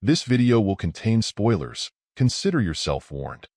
This video will contain spoilers. Consider yourself warned.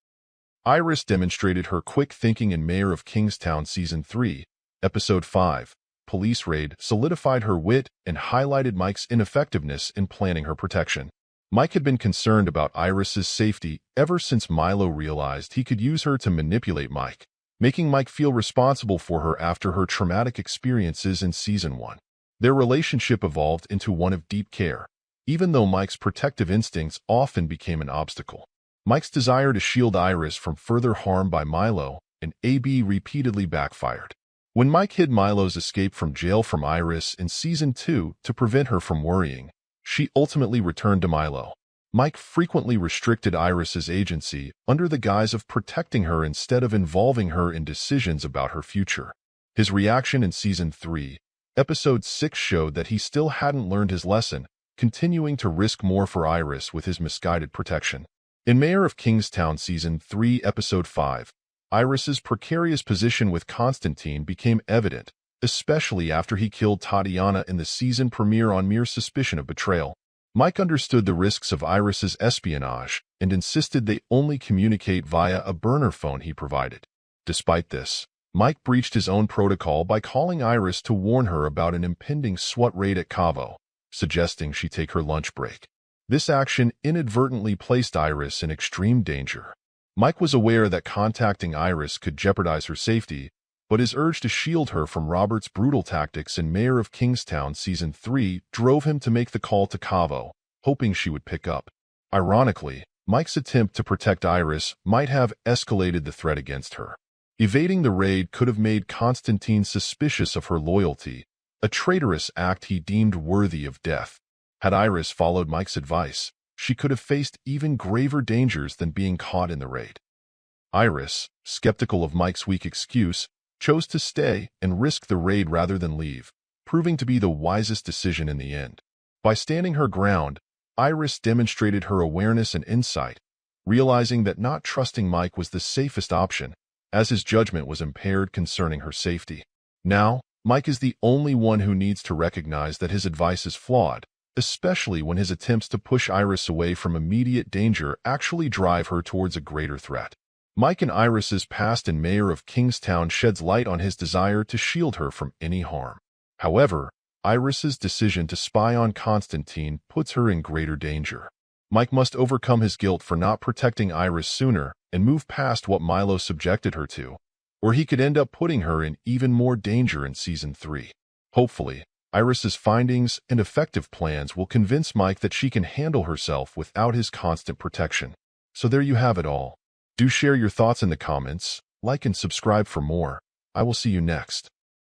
Iris demonstrated her quick thinking in Mayor of Kingstown Season 3, Episode 5, Police Raid, solidified her wit, and highlighted Mike's ineffectiveness in planning her protection. Mike had been concerned about Iris's safety ever since Milo realized he could use her to manipulate Mike, making Mike feel responsible for her after her traumatic experiences in Season 1. Their relationship evolved into one of deep care, even though Mike's protective instincts often became an obstacle. Mike's desire to shield Iris from further harm by Milo and AB repeatedly backfired. When Mike hid Milo's escape from jail from Iris in Season 2 to prevent her from worrying, she ultimately returned to Milo. Mike frequently restricted Iris's agency under the guise of protecting her instead of involving her in decisions about her future. His reaction in Season 3, Episode 6 showed that he still hadn't learned his lesson, continuing to risk more for Iris with his misguided protection. In Mayor of Kingstown Season 3, Episode 5, Iris's precarious position with Constantine became evident, especially after he killed Tatiana in the season premiere on mere suspicion of betrayal. Mike understood the risks of Iris's espionage and insisted they only communicate via a burner phone he provided. Despite this, Mike breached his own protocol by calling Iris to warn her about an impending SWAT raid at Cavo, suggesting she take her lunch break. This action inadvertently placed Iris in extreme danger. Mike was aware that contacting Iris could jeopardize her safety, but his urge to shield her from Robert's brutal tactics in Mayor of Kingstown Season 3 drove him to make the call to Cavo, hoping she would pick up. Ironically, Mike's attempt to protect Iris might have escalated the threat against her. Evading the raid could have made Constantine suspicious of her loyalty, a traitorous act he deemed worthy of death. Had Iris followed Mike's advice, she could have faced even graver dangers than being caught in the raid. Iris, skeptical of Mike's weak excuse, chose to stay and risk the raid rather than leave, proving to be the wisest decision in the end. By standing her ground, Iris demonstrated her awareness and insight, realizing that not trusting Mike was the safest option, as his judgment was impaired concerning her safety. Now, Mike is the only one who needs to recognize that his advice is flawed, especially when his attempts to push Iris away from immediate danger actually drive her towards a greater threat. Mike and Iris's past in Mayor of Kingstown sheds light on his desire to shield her from any harm. However, Iris's decision to spy on Constantine puts her in greater danger. Mike must overcome his guilt for not protecting Iris sooner and move past what Milo subjected her to, or he could end up putting her in even more danger in Season 3. Hopefully, Iris's findings and effective plans will convince Mike that she can handle herself without his constant protection. So there you have it all. Do share your thoughts in the comments, like and subscribe for more. I will see you next.